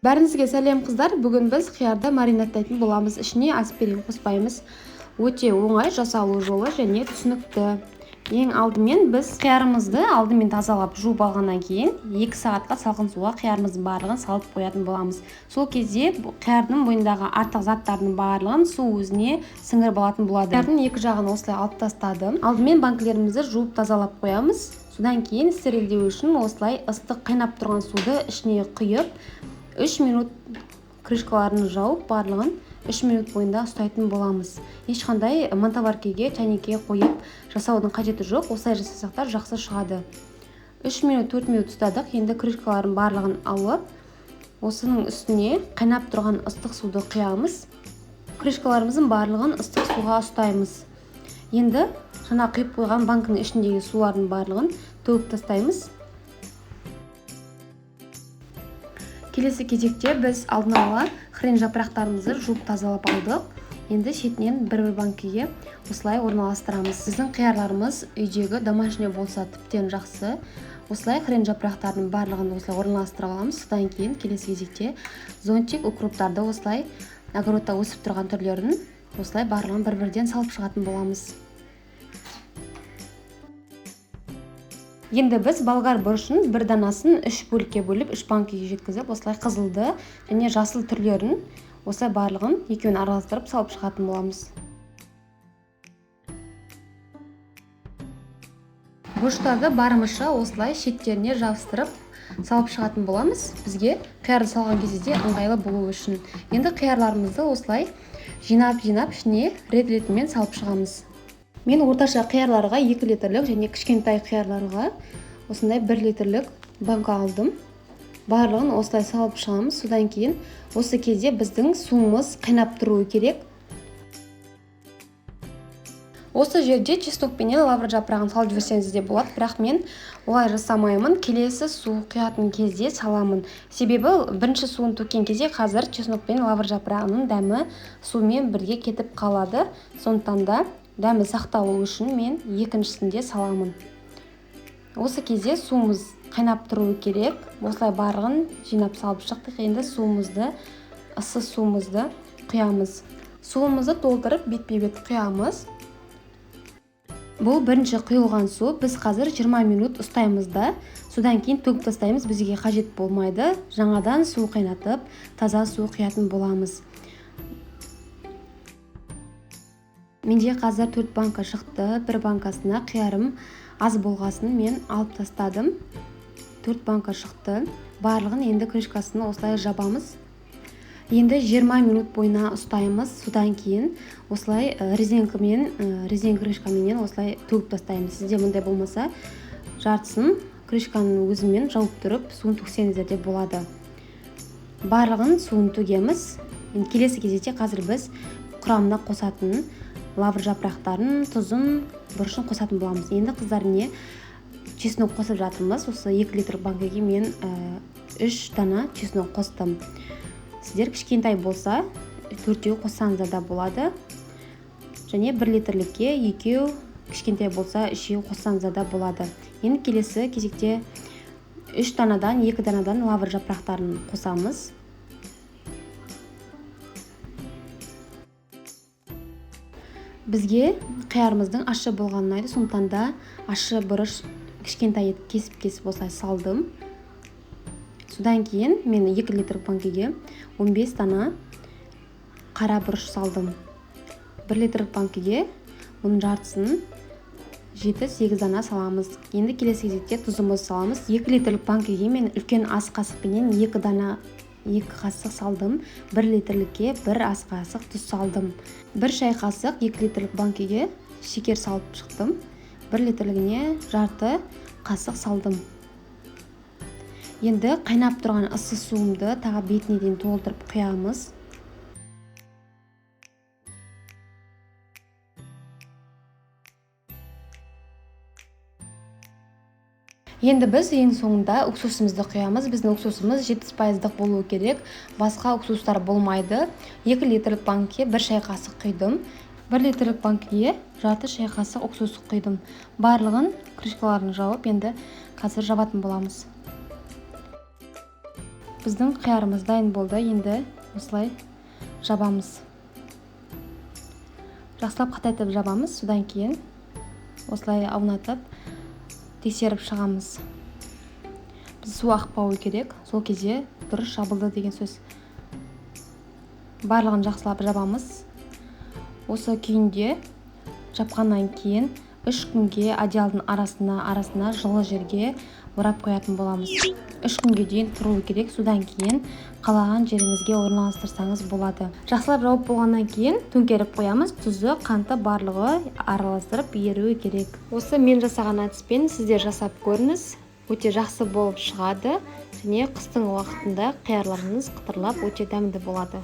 Бәріңізге сәлем қыздар. Бүгін біз қиярды маринадтайтын боламыз. Ішіне аспирин қоспаймыз. Өте оңай жасалу жолы және түсінікті. Ең алдымен біз қиярымызды тазалап жуып алғаннан кейін 2 сағатқа салқын суға қиярымыздың барлығын салып қоятын боламыз. Сол кезде қиярдың бойындағы артық заттардың барлығын су өзіне сіңіріп алатын болады. Қиярдың екі жағын осылай алып тастадым. Алдымен банкілерімізді жуып тазалап қоямыз. Содан кейін стерилдеу үшін осылай ыстық қайнап тұрған суды ішіне құйып 3 минут крышкаларын жауып барлығын 3 минут бойында ұстайтын боламыз. Ешқандай мантоваркеге, чайникке қойып жасаудың қажеті жоқ. Осылай жасасақтар жақсы шығады. 3 минут, 4 минут ұстадық. Енді крышкаларын барлығын алып, осының үстіне қайнап тұрған ыстық суды құямыз. Крышкаларымыздың барлығын ыстық суға ұстаймыз. Енді жаңа құйып қойған банкінің ішіндегі сулардың барлығын төгіп тастаймыз. Келесі кезекте біз алдын ала хрен жапырақтарымызды жуып тазалап алдық. Енді шетінен бір банкіге осылай орналастырамыз. Біздің қиярларымыз үйдегі домашний болса тіптен жақсы. Осылай хрен жапырақтарының барлығын осылай орналастырып аламыз. Содан кейін келесі кезекте зонтик, укроптарды осылай огородта өсіп тұрған түрлерін осылай барлығын бір-бірден салып шығатын боламыз. Енді біз болгар бұрышын бір данасын 3 бөлікке бөліп 3 банкіге жеткізіп, осылай қызылды және жасыл түрлерін осылай барлығын екеуін араластырып салып шығатын боламыз. Бұрыштарды барымызша осылай шеттеріне жабыстырып салып шығатын боламыз. Бізге қиярды салған кезде ыңғайлы болу үшін. Енді қиярларымызды осылай жинап ішіне рет-ретімен салып шығамыз. Мен орташа қиярларға 2 литрлік және кішкентай қиярларға осындай 1 литрлік банка алдым. Барлығын осылай салып шығамыз. Содан кейін осы кезде біздің суымыз қайнап тұруы керек. Осы жерде чеснок пен лавр жапырағын салып жіберсеңіз де болады, бірақ мен олай жасамаймын. Келесі су құятын кезде саламын. Себебі бірінші суын төккен кезде қазір чеснок пен лавр жапырағының дәмі сумен бірге кетіп қалады. Сондықтан да дәмі сақталу үшін мен екіншісінде саламын. Осы кезде суымыз қайнап тұруы керек. Осылай барлығын жинап салып шықтық. Енді ыссы суымызды құямыз. Суымызды толтырып бетпе-бет құямыз. Бұл бірінші құйылған су. Біз қазір 20 минут ұстаймыз да, содан кейін төгіп тастаймыз. Бізге қажет болмайды. Жаңадан су қайнатып, таза су құятын боламыз. Менде қазір 4 банка шықты. Бір банкасына қиярым аз болғасын мен алып тастадым. 4 банка шықты. Барлығын енді крышкасын осылай жабамыз. Енді 20 минут бойына ұстаймыз. Содан кейін осылай резин крышкаменен осылай төгіп тастаймыз. Сізде мұндай болмаса, жартысын крышканың өзімен жауып тұрып, суын төксеңіздер де болады. Барлығын суын төгеміз. Келесі кезекте қазір біз құрамына қосатын лавр жапырақтарын, тұзын, бұрышын қосатын боламыз. Енді қыздар не чеснок қосып жатырмыз. Осы 2 литр банкіге мен 3 дана чеснок қостым. Сіздер кішкентай болса 4-еу қоссаңыздар да болады. Және 1 литрлікке 2-еу, кішкентай болса 3-еу қоссаңыздар да болады. Енді келесі кезекте 2 данадан лавр жапырақтарын қосамыз. Бізге қиярымыздың ащы болғанын ұнайды, сондықтан да ащы бұрыш кішкентай етіп кесіп осылай салдым. Содан кейін мен 2 литр банкіге 15 дана қара бұрыш салдым. 1 литр банкіге оның жартысын 7-8 дана саламыз. Енді келесі кезекте тұзымызды саламыз. 2 литрлік банкіге мен үлкен ас қасықпенен 2 қасық салдым. 1 литрлікке 1 ас қасық тұз салдым. 1 шай қасық 2 литрлік банкіге шекер салып шықтым. 1 литрлігіне жарты қасық салдым. Енді қайнап тұрған ыссы суымды тағы бетіне дейін толтырып құямыз. Енді біз ең соңында уксусымызды құямыз. Біздің уксусымыз 7% болуы керек. Басқа уксустар болмайды. 2 литрлік банкіге 1 шай қасық құйдым. 1 литрлік банкіге жарты шай қасық уксус құйдым. Барлығын крышкаларын жауып, енді қазір жабатын боламыз. Біздің қиярымыз дайын болды. Енді осылай жабамыз. Жақсылап қатайтып жабамыз. Содан кейін осылай аунатып тексеріп шығамыз. Біз су ақпауы керек. Сол кезде дұрыс жабылды деген сөз. Барлығын жақсылап жабамыз. Осы күйінде жапқаннан кейін 3 күнге одеялдың арасына жылы жерге орап қоятын боламыз. 3 күнге дейін тұруы керек. Содан кейін қалаған жеріңізге орналастырсаңыз болады. Жақсылап жауып болғаннан кейін төңкеріп қоямыз. Тұзы, қанты барлығы араластырып еруі керек. Осы мен жасаған әдіспен сіздер жасап көріңіз. Өте жақсы болып шығады және қыстың уақытында қиярларыңыз қытырлап өте дәмді болады.